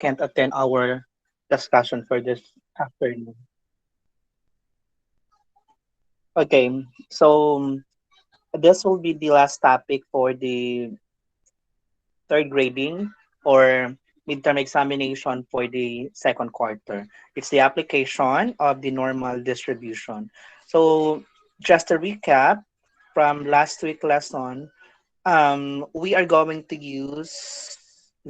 can't attend our discussion for this afternoon. Okay, so this will be the last topic for the third grading or midterm examination for the second quarter. It's the application of the normal distribution. So just a recap from last week lesson, we are going to use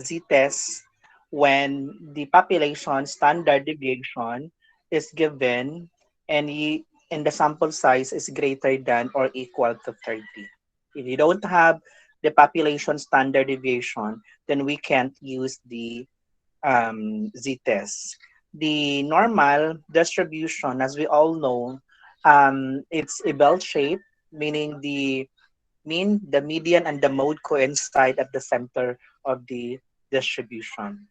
z-test when the population standard deviation is given and, and the sample size is greater than or equal to 30. If you don't have the population standard deviation, then we can't use the z-test. The normal distribution, as we all know, it's a bell shape, meaning the mean, the median, and the mode coincide at the center of the distribution.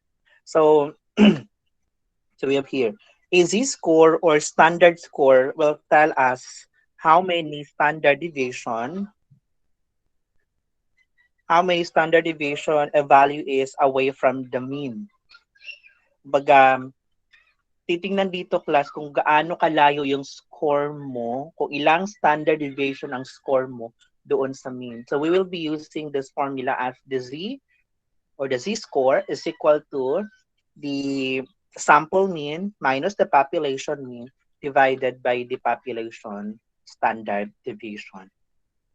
So, so we have here a z-score or standard score will tell us how many standard deviation, how many standard deviation a value is away from the mean. Baga, titingnan dito class kung gaano kalayo yung score mo, kung ilang standard deviation ang score mo doon sa mean. So we will be using this formula as the z or the z-score is equal to the sample mean minus the population mean divided by the population standard deviation.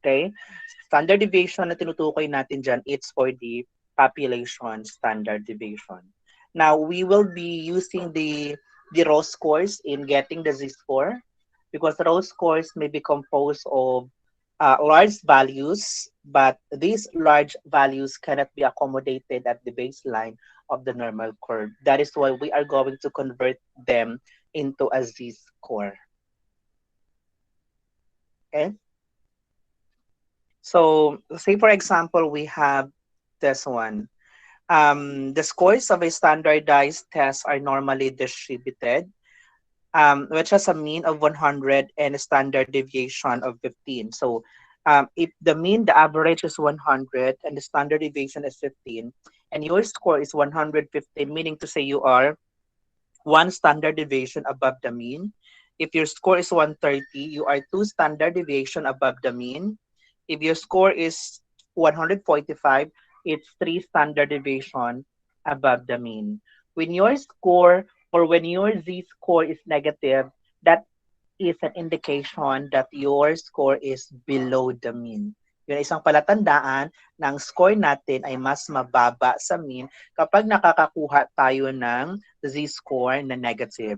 Okay? Standard deviation na tinutukoy natin dyan, it's for the population standard deviation. Now, we will be using the raw scores in getting the z-score because raw scores may be composed of large values, but these large values cannot be accommodated at the baseline of the normal curve. That is why we are going to convert them into a z-score. Okay? So, say for example, we have this one. The scores of a standardized test are normally distributed, which has a mean of 100 and a standard deviation of 15. So if the mean, the average is 100 and the standard deviation is 15, and your score is 150, meaning to say you are one standard deviation above the mean. If your score is 130, you are two standard deviation above the mean. If your score is 145, it's three standard deviation above the mean. When your score or when your z-score is negative, that is an indication that your score is below the mean. Yun ay isang palatandaan na ang score natin ay mas mababa sa mean kapag nakakakuha tayo ng z-score na negative.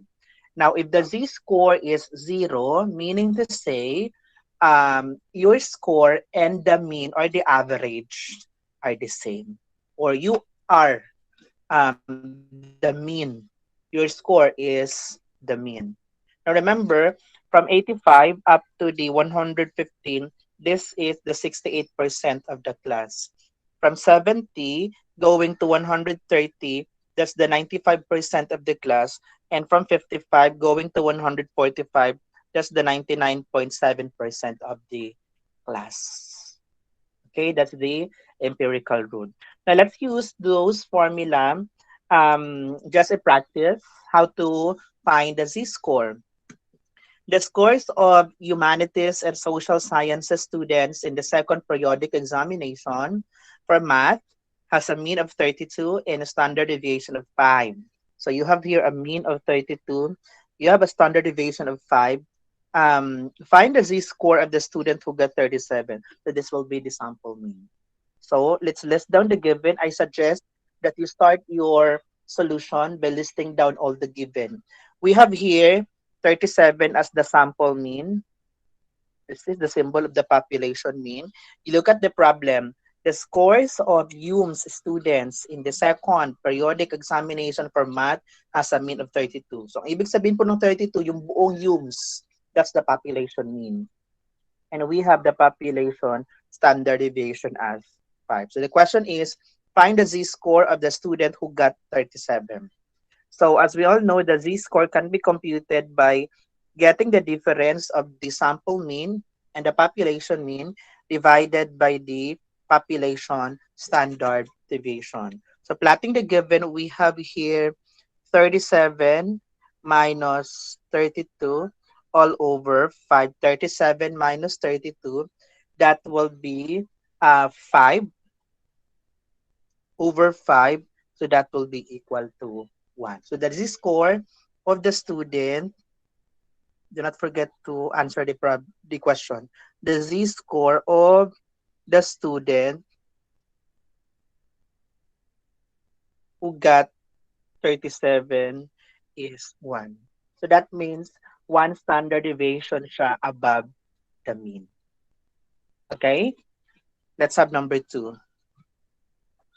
Now, if the z-score is 0, meaning to say your score and the mean or the average are the same. Or you are the mean. Your score is the mean. Now remember, from 85 up to the 115, this is the 68% of the class. From 70 going to 130, that's the 95% of the class. And from 55 going to 145, that's the 99.7% of the class. Okay, that's the empirical rule. Now let's use those formula just a practice how to find the z-score. The scores of humanities and social sciences students in the second periodic examination for math has a mean of 32 and a standard deviation of 5. So you have here a mean of 32. You have a standard deviation of 5. Find the z-score of the student who got 37. So this will be the sample mean. So let's list down the given. I suggest that you start your solution by listing down all the given. We have here 37 as the sample mean. This is the symbol of the population mean. You look at the problem. The scores of HUMSS students in the second periodic examination for math has a mean of 32. So, ang ibig sabihin po ng 32, yung buong HUMSS, that's the population mean. And we have the population standard deviation as 5. So the question is, find the z-score of the student who got 37. So as we all know, the z-score can be computed by getting the difference of the sample mean and the population mean divided by the population standard deviation. So plotting the given, we have here 37 minus 32 all over 5. 37 minus 32, that will be 5 over 5. So that will be equal to 1. So that is the score of the student. Do not forget to answer the question. The z-score of the student who got 37 is 1. So that means one standard deviation siya above the mean. Okay? Let's have number 2.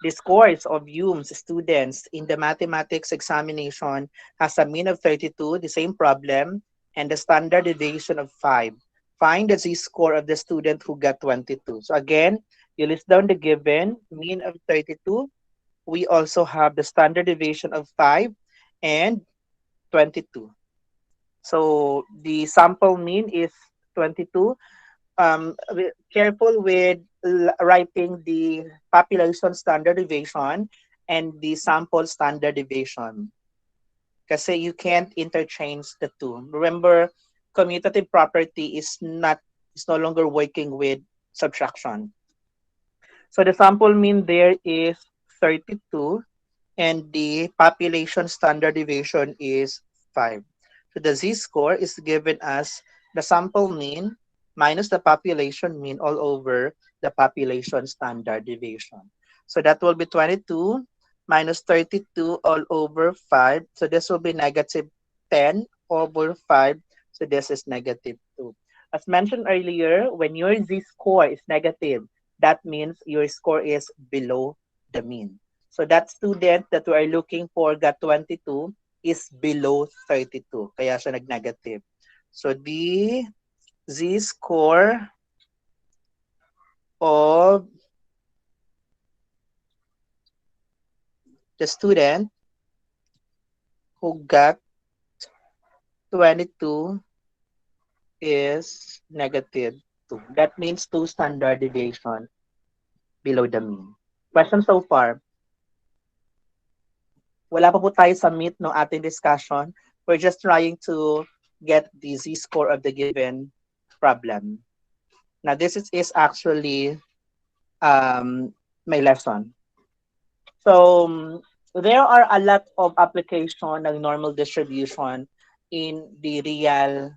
The scores of HUMSS students in the mathematics examination has a mean of 32, the same problem, and the standard deviation of 5. Find the z-score of the student who got 22. So again, you list down the given mean of 32. We also have the standard deviation of 5 and 22. So the sample mean is 22. Careful with writing the population standard deviation and the sample standard deviation. Kasi you can't interchange the two. Remember, commutative property is no longer working with subtraction. So the sample mean there is 32 and the population standard deviation is 5. So the z-score is given as the sample mean minus the population mean all over the population standard deviation. So that will be 22 minus 32 all over 5. So this will be negative 10 over 5. So this is negative 2. As mentioned earlier, when your z-score is negative, that means your score is below the mean. So that student that we are looking for got 22 is below 32. Kaya siya nag-negative. So the z-score of the student who got 22 is negative 2. That means 2 standard deviation below the mean. Question so far? Wala pa po tayo sa meat ng ating discussion. We're just trying to get the z-score of the given problem. Now, is actually my lesson. So, there are a lot of application ng normal distribution in the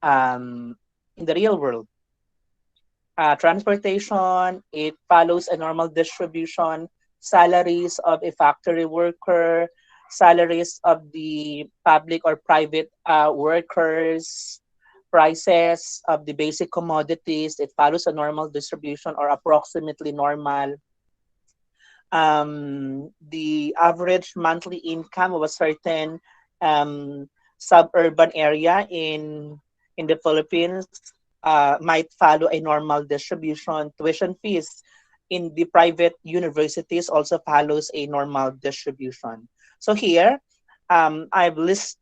um, real world. Transportation, it follows a normal distribution. Salaries of a factory worker, salaries of the public or private workers, prices of the basic commodities, it follows a normal distribution or approximately normal. The average monthly income of a certain suburban area in the Philippines might follow a normal distribution. Tuition fees in the private universities also follows a normal distribution. So here, I've listed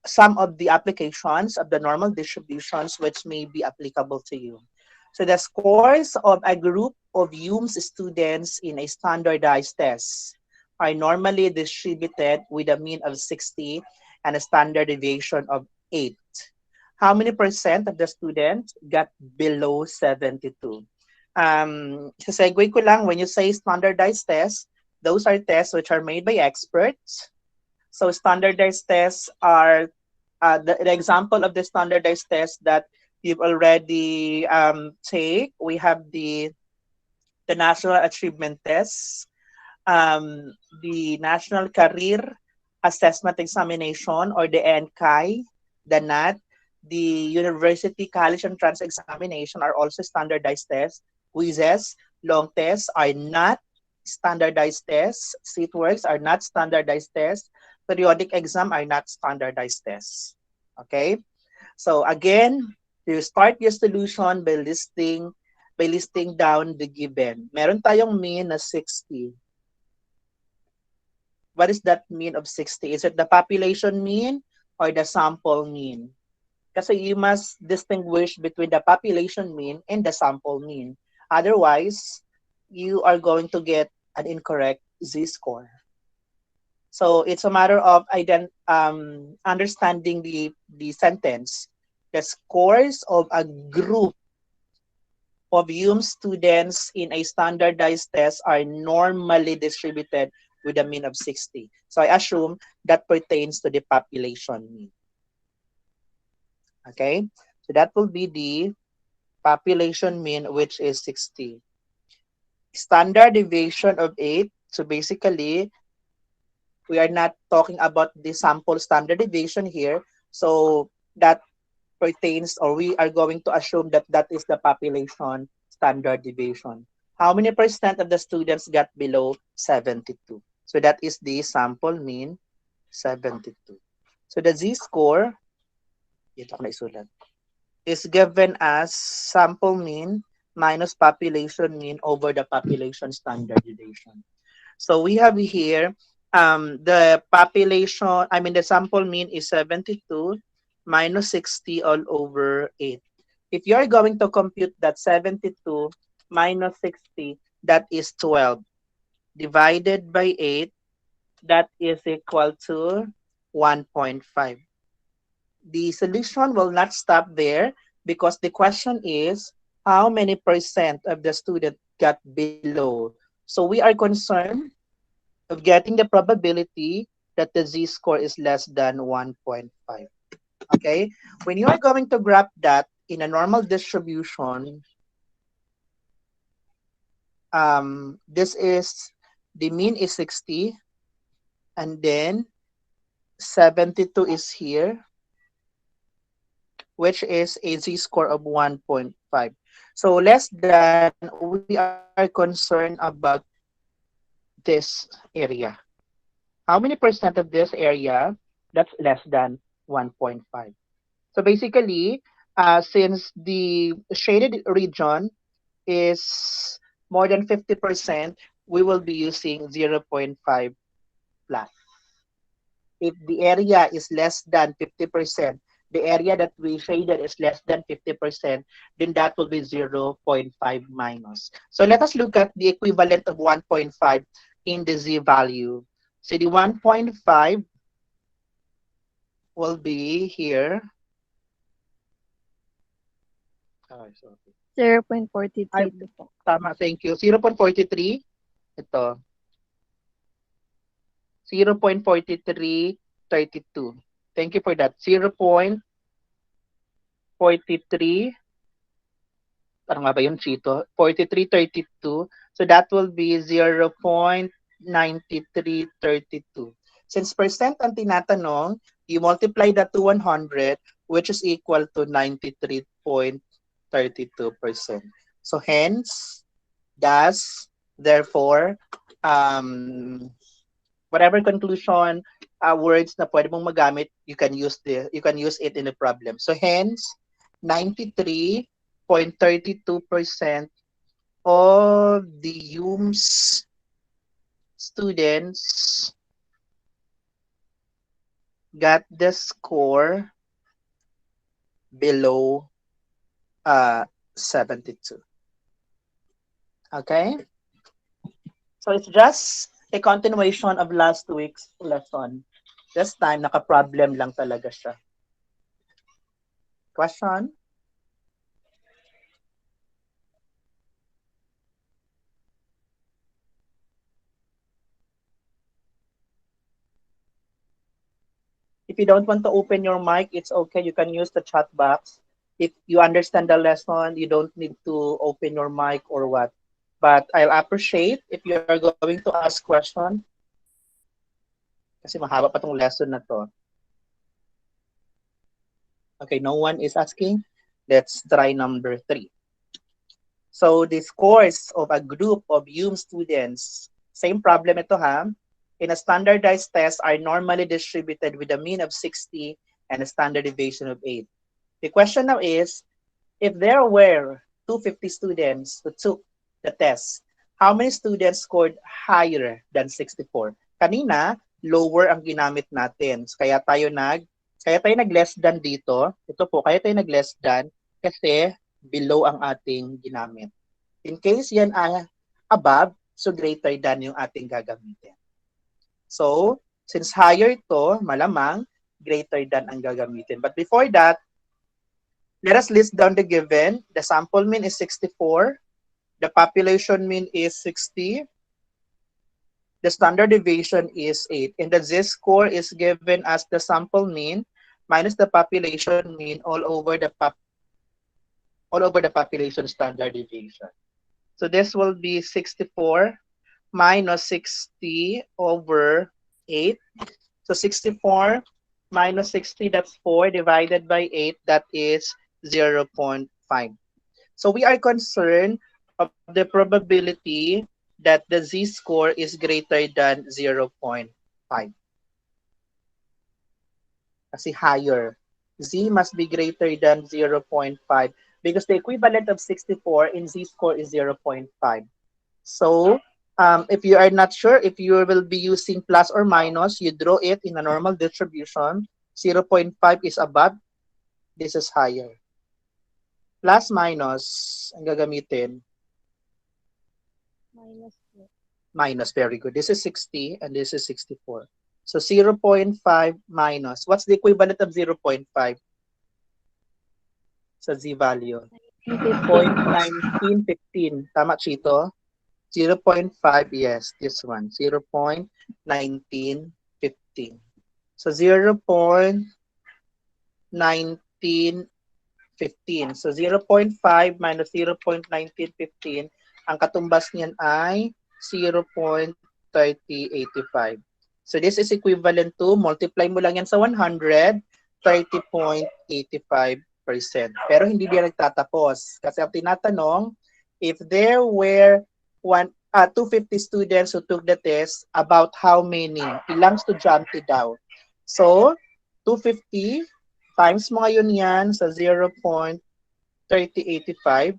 some of the applications of the normal distributions which may be applicable to you. So the scores of a group of HUMSS students in a standardized test are normally distributed with a mean of 60 and a standard deviation of 8. How many percent of the students got below 72? Sa segue ko lang, when you say standardized tests, those are tests which are made by experts. So standardized tests are the example of the standardized test that you've already take. We have the National Achievement Test, the National Career Assessment Examination or the NCAI, the NAT, the University College Entrance Examination are also standardized tests. Quizzes, long tests are not standardized tests. Seatworks are not standardized tests. Periodic exam are not standardized tests. Okay? So again, you start your solution by listing down the given. Meron tayong mean na 60. What is that mean of 60? Is it the population mean or the sample mean? Kasi you must distinguish between the population mean and the sample mean. Otherwise, you are going to get an incorrect z-score. So it's a matter of understanding the sentence. The scores of a group of HUMSS students in a standardized test are normally distributed with a mean of 60. So I assume that pertains to the population mean. Okay? So that will be the population mean, which is 60. Standard deviation of 8. So basically, we are not talking about the sample standard deviation here. So that pertains, or we are going to assume that that is the population standard deviation. How many percent of the students got below 72? So that is the sample mean, 72. So the z-score, ito ko na isulat, is given as sample mean minus population mean over the population standard deviation. So we have here the population, I mean the sample mean is 72 minus 60 all over 8. If you're going to compute that 72 minus 60, that is 12. Divided by 8, that is equal to 1.5. The solution will not stop there because the question is how many percent of the student got below. So we are concerned of getting the probability that the z-score is less than 1.5. Okay? When you are going to graph that in a normal distribution, this is, the mean is 60, and then 72 is here, which is a z-score of 1.5. So less than, we are concerned about this area. How many percent of this area that's less than 1.5? So basically, since the shaded region is more than 50%, we will be using zero point 0.5 plus. If the area is less than 50%, the area that we shaded is less than 50%, then that will be zero point 0.5 minus. So let us look at the equivalent of 1.5 in the z value. So the 1.5 will be here. Sorry. Ay, 0.43 po. tama, thank you. 0.43. Ito. 0.4332. Thank you for that. 0.43. Ano nga ba yun, Chito? 4332. So that will be 0.9332. Since percent ang tinatanong, you multiply that to 100, which is equal to 93.32%. So hence, thus, therefore, whatever conclusion words na pwede mong magamit, you can use it in the problem. So hence, 93.32% of the HUMSS students got the score below 72. Okay? So it's just a continuation of last week's lesson. This time, naka-problem lang talaga siya. Question? If you don't want to open your mic, it's okay. You can use the chat box. If you understand the lesson, you don't need to open your mic or what. But I'll appreciate if you are going to ask question. Kasi mahaba pa tong lesson na to. Okay, no one is asking. Let's try number 3. So the scores of a group of HUMSS students, same problem ito ha, in a standardized test are normally distributed with a mean of 60 and a standard deviation of 8. The question now is, if there were 250 students who took the test, how many students scored higher than 64? Kanina, lower ang ginamit natin. So, kaya tayo nag less than dito. Ito po, kaya tayo nag less than kasi below ang ating ginamit. In case yan ay above, So greater than yung ating gagamitin. So, since higher ito, malamang greater than ang gagamitin. But before that, let us list down the given. The sample mean is 64. The population mean is 60. The standard deviation is 8. And the z-score is given as the sample mean minus the population mean all over the population standard deviation. So this will be 64 minus 60 over 8. So 64 minus 60, that's 4 divided by 8, that is 0 0.5. So we are concerned of the probability that the z-score is greater than 0 0.5. Kasi higher. Z must be greater than 0 0.5 because the equivalent of 64 in z-score is 0 0.5. So if you are not sure if you will be using plus or minus, you draw it in a normal distribution. 0 0.5 is above, this is higher. Plus minus, ang gagamitin. Minus po. Minus, very good. This is 60 and this is 64. So 0 0.5 minus. What's the equivalent of 0 0.5? Sa z value. 0.1915. Tama, Chito? 0.5, yes, this one. 0.1915. So 0.1915. So 0.5 minus 0.1915, ang katumbas niyan ay 0.3085. So this is equivalent to, multiply mo lang yan sa 100, 30.85%. Pero hindi din nagtatapos. Kasi ang tinatanong, if there were 250 students who took the test, about how many? Ilang estudyante daw? So, 250 times mo ngayon yan sa 0.3085,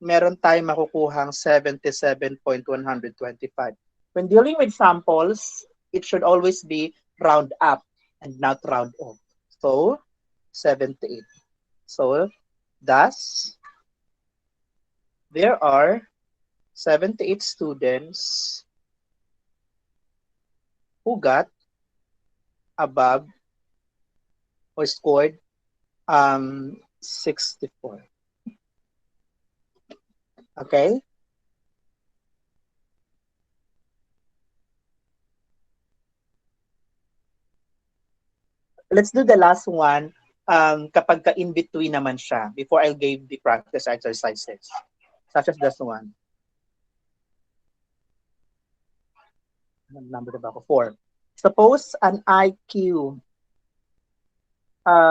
meron tayong makukuhang 77.125. When dealing with samples, it should always be round up and not round off. So, 78. So, thus, there are 78 students who got above or scored 64. Okay? Let's do the last one kapag ka-in-between naman siya before I'll give the practice exercises. Such as this one. Number na ba ako? 4. Suppose an IQ.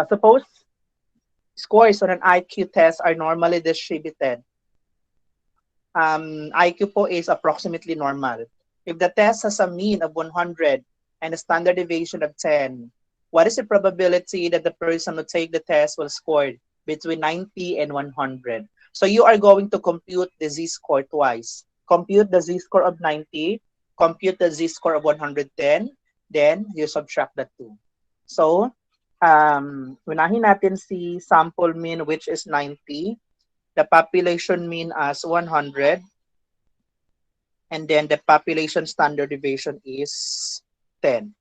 Suppose scores on an IQ test are normally distributed. IQ po is approximately normal. If the test has a mean of 100 and a standard deviation of 10, what is the probability that the person who take the test will score between 90 and 100? So you are going to compute the z-score twice. Compute the z-score of 90, compute the z-score of 110, then you subtract the 2. So, unahin natin si sample mean, which is 90, the population mean as 100, and then the population standard deviation is 10.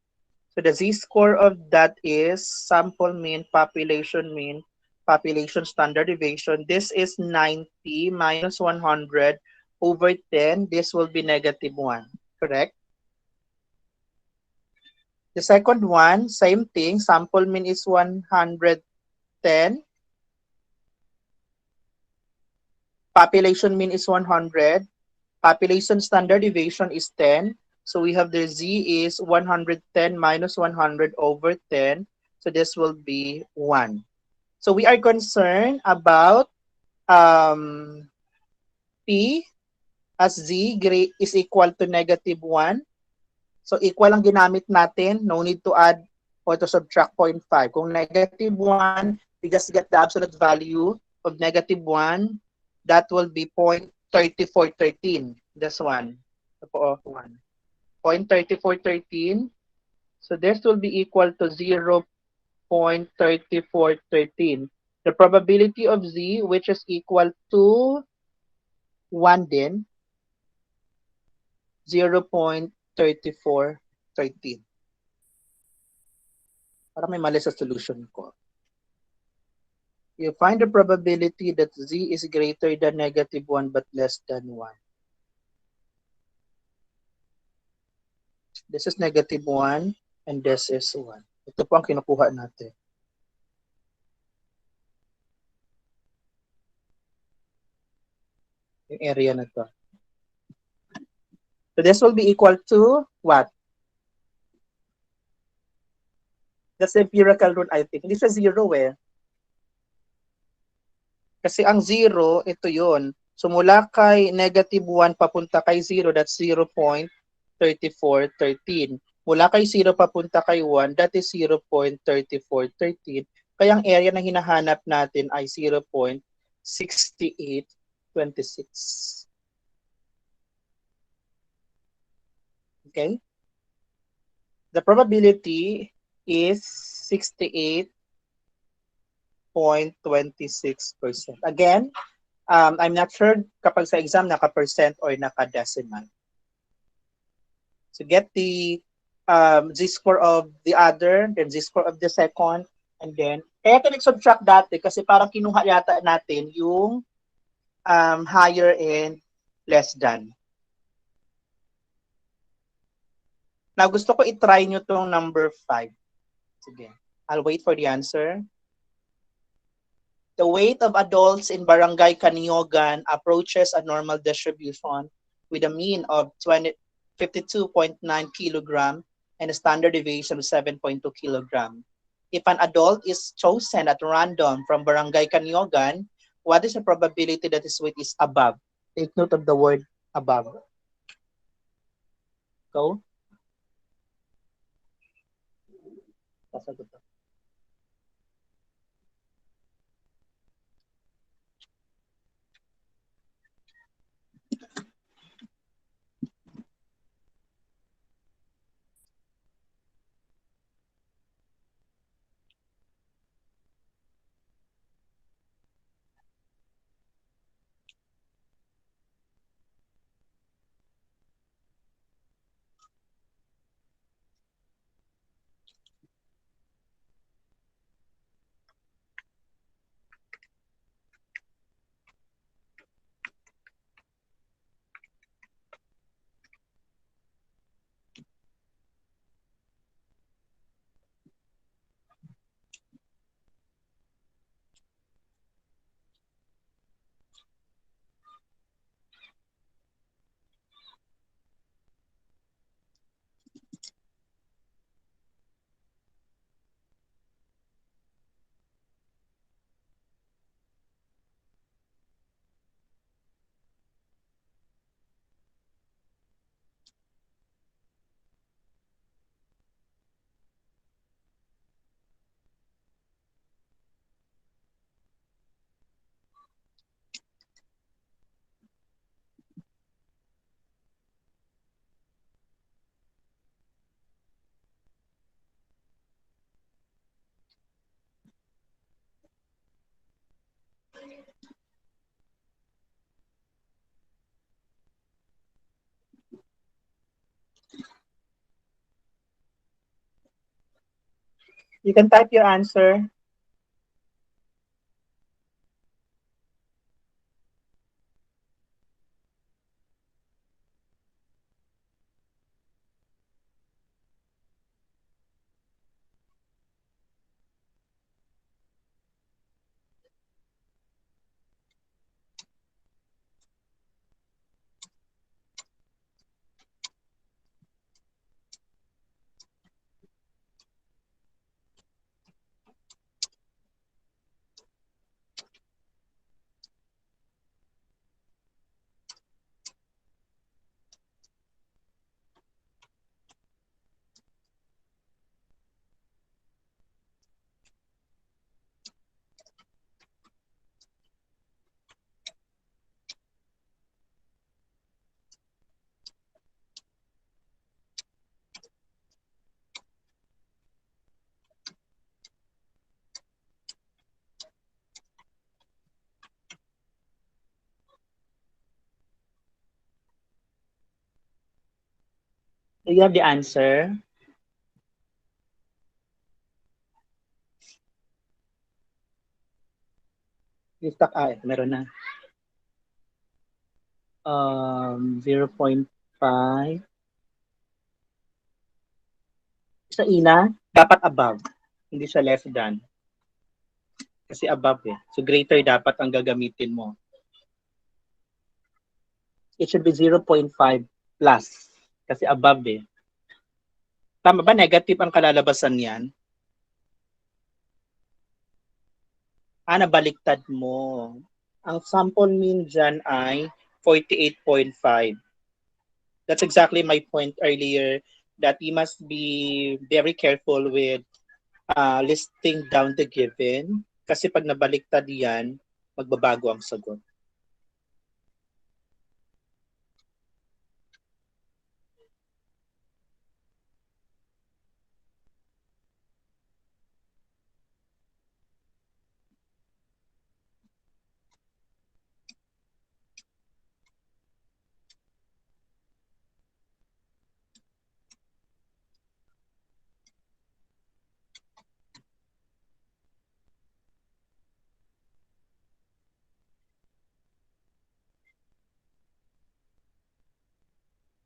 So the z-score of that is sample mean, population standard deviation. This is 90 minus 100 over 10. This will be negative 1, correct? The second one, same thing. Sample mean is 110. Population mean is 100. Population standard deviation is 10. So we have the z is 110 minus 100 over 10. So this will be 1. So we are concerned about P as z is equal to negative 1. So equal ang ginamit natin. No need to add or to subtract 0.5. Kung negative 1, we just get the absolute value of negative 1. That will be 0.3413. This one. 0.3413. So this will be equal to 0.3413. The probability of z, which is equal to 1 din, 0.3413. Para may mali sa solution ko. You find the probability that z is greater than -1 but less than 1. This is -1 and this is 1. Ito po ang kinukuha natin. Yung area na to. So this will be equal to what? That's the empirical rule, I think. Hindi siya 0 eh. Kasi ang 0, ito yun. So mula kay -1 papunta kay 0, that's 0.3413. Mula kay 0 papunta kay 1, that is 0.3413. Kaya ang area na hinahanap natin ay 0.6826. Okay? The probability is 68.26%. Again, I'm not sure kapag sa exam naka-percent or naka-decimal. So get the z-score of the other, then z-score of the second, and then, kaya ito nag-subtract dati kasi parang kinuha yata natin yung higher and less than. Now, gusto ko i-try nyo tong number 5. Sige. I'll wait for the answer. The weight of adults in Barangay Caniogan approaches a normal distribution with a mean of 52.9 kilogram and a standard deviation of 7.2 kilogram. If an adult is chosen at random from Barangay Caniogan, what is the probability that his weight is above? Take note of the word above. Go. Sasagot ako. You can type your answer. Do you have the answer? Yung stock, meron na. 0.5. Sa ina, dapat above. Hindi siya less than. Kasi above eh. So greater dapat ang gagamitin mo. It should be 0.5 plus. Kasi above eh. Tama ba? Negative ang kalalabasan niyan? Nabaliktad mo. Ang sample mean dyan ay 48.5. That's exactly my point earlier that you must be very careful with listing down the given kasi pag nabaliktad yan, magbabago ang sagot.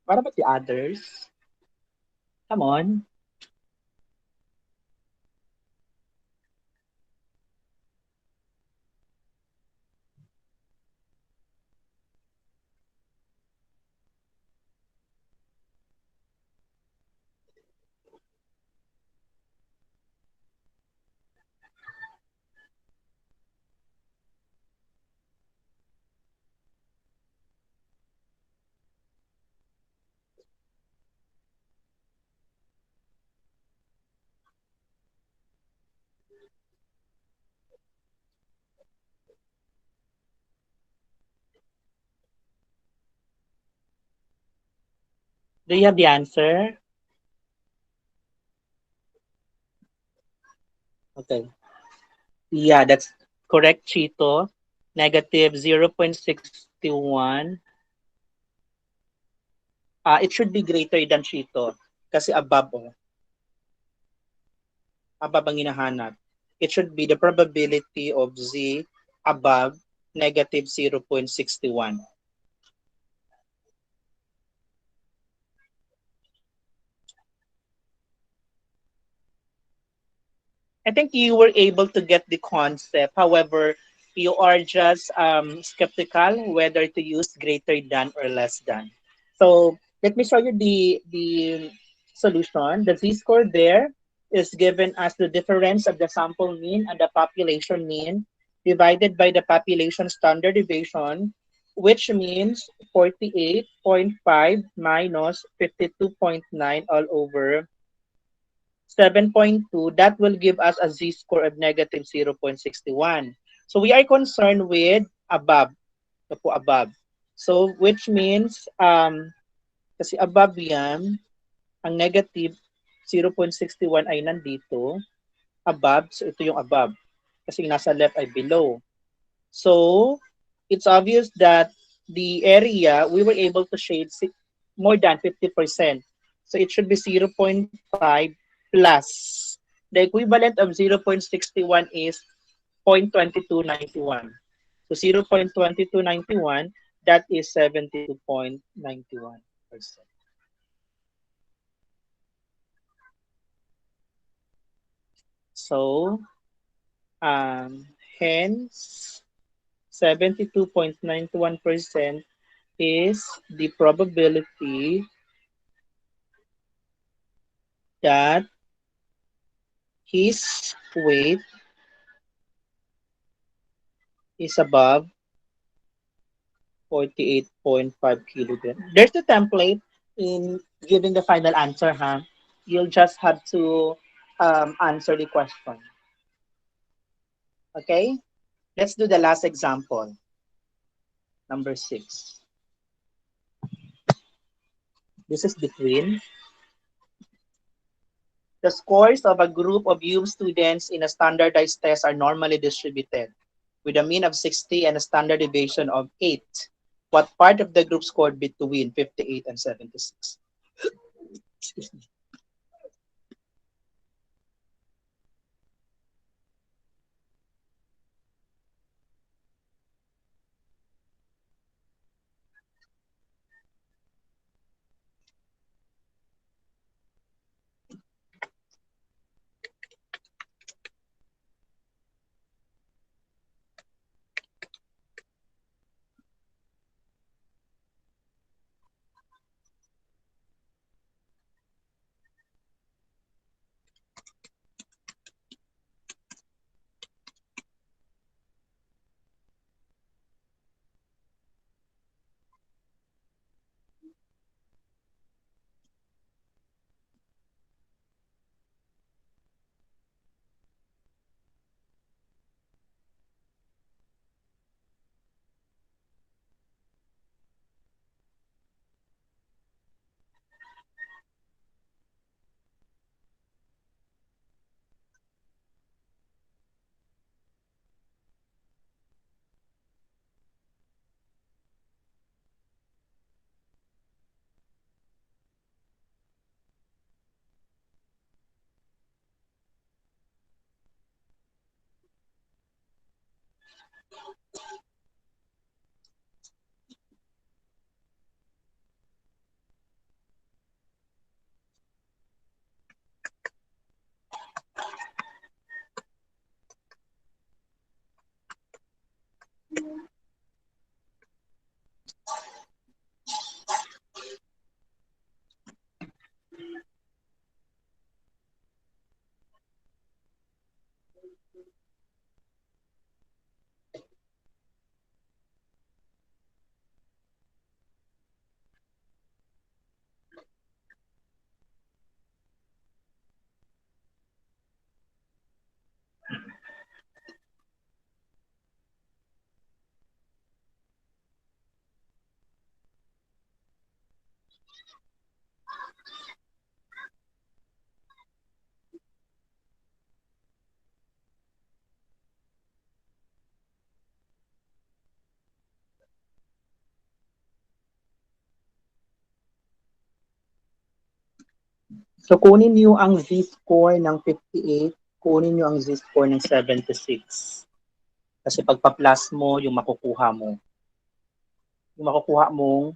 Para ba the others? Come on. Do you have the answer? Okay. Yeah, that's correct, Chito. Negative 0.61. It should be greater than Chito. Kasi above, above ang hinahanap. It should be the probability of Z above negative 0.61. I think you were able to get the concept. However, you are just skeptical whether to use greater than or less than. So let me show you the solution. The z-score there is given as the difference of the sample mean and the population mean divided by the population standard deviation, which means 48.5 minus 52.9 all over 7.2, that will give us a z-score of negative 0.61. So we are concerned with above, above. So which means, kasi above yan, ang negative 0.61 ay nandito, above, so ito yung above. Kasi nasa left ay below. So it's obvious that the area, we were able to shade more than 50%. So it should be 0.5 plus. The equivalent of 0.61 is 0.2291. So 0.2291, that is 72.91%. So, hence, 72.91% is the probability that his weight is above 48.5 kilograms. There's the template in giving the final answer, huh? You'll just have to answer the question. Okay? Let's do the last example. Number 6. This is the twin. The scores of a group of HUMSS students in a standardized test are normally distributed with a mean of 60 and a standard deviation of 8. What part of the group scored between 58 and 76? Excuse me. So kunin niyo ang z-score ng 58, kunin niyo ang z-score ng 76. Kasi pagpa-plus mo, yung makukuha mong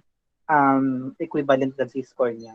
equivalent na z-score niya.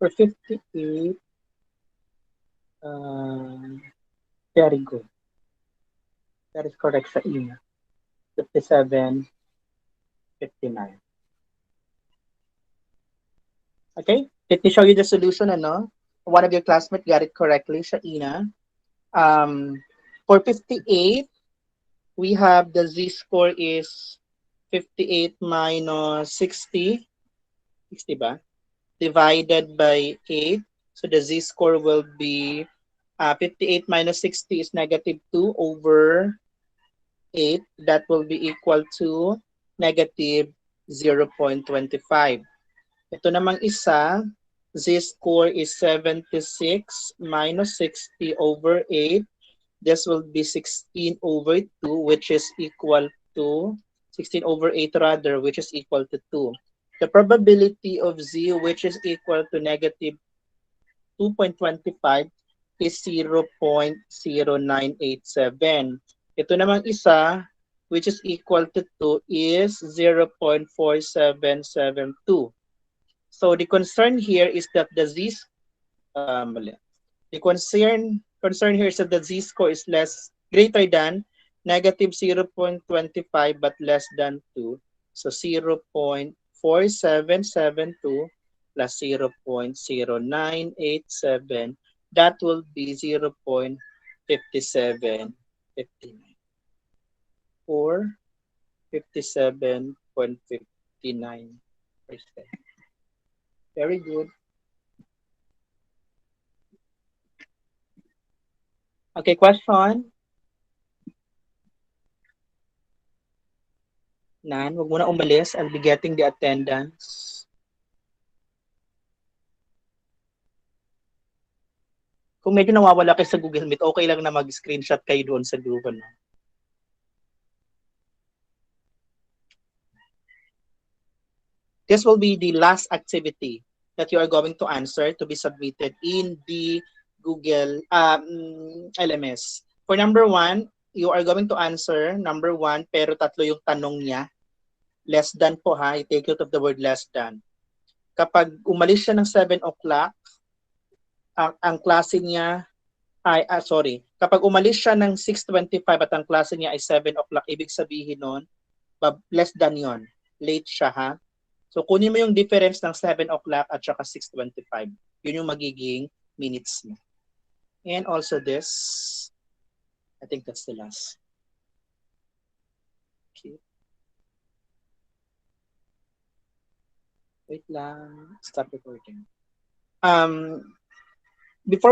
For 58, very good. That is correct sa ina. 57, 59. Okay? Let me show you the solution, ano? One of your classmates got it correctly, Shaina. For 58, we have the z-score is 58 minus 60. 60 ba? Divided by 8. So the z-score will be 58 minus 60 is negative 2 over 8. That will be equal to negative 0.25. Ito namang isa, z-score is 76 minus 60 over 8. This will be 16 over 2, which is equal to 16 over 8 rather, which is equal to 2. The probability of z, which is equal to negative 2.25, is 0.0987. Ito namang isa, which is equal to 2, is 0.4772. So the concern here is that the z mali. The concern here is that the z-score is greater than negative 0.25 but less than 2. So 0.4772 plus 0.0987, that will be 0.5759 or 57.59%. Very good. Okay, question. Nan, wag mo na umalis. I'll be getting the attendance. Kung medyo nawawala kayo sa Google Meet, okay lang na mag-screenshot kayo doon sa group. No? This will be the last activity that you are going to answer to be submitted in the Google LMS. For number 1, you are going to answer number 1 pero tatlo yung tanong niya. Less than po ha. I take note of the word less than. Kapag umalis siya ng 7 o'clock, ang klase niya ay, kapag umalis siya ng 6:25 at ang klase niya ay 7 o'clock, ibig sabihin nun, less than yon, late siya ha. So kunin mo yung difference ng 7 o'clock at saka 6:25. Yun yung magiging minutes mo. And also this, I think that's the last. Okay. Wait lang, stop recording. Before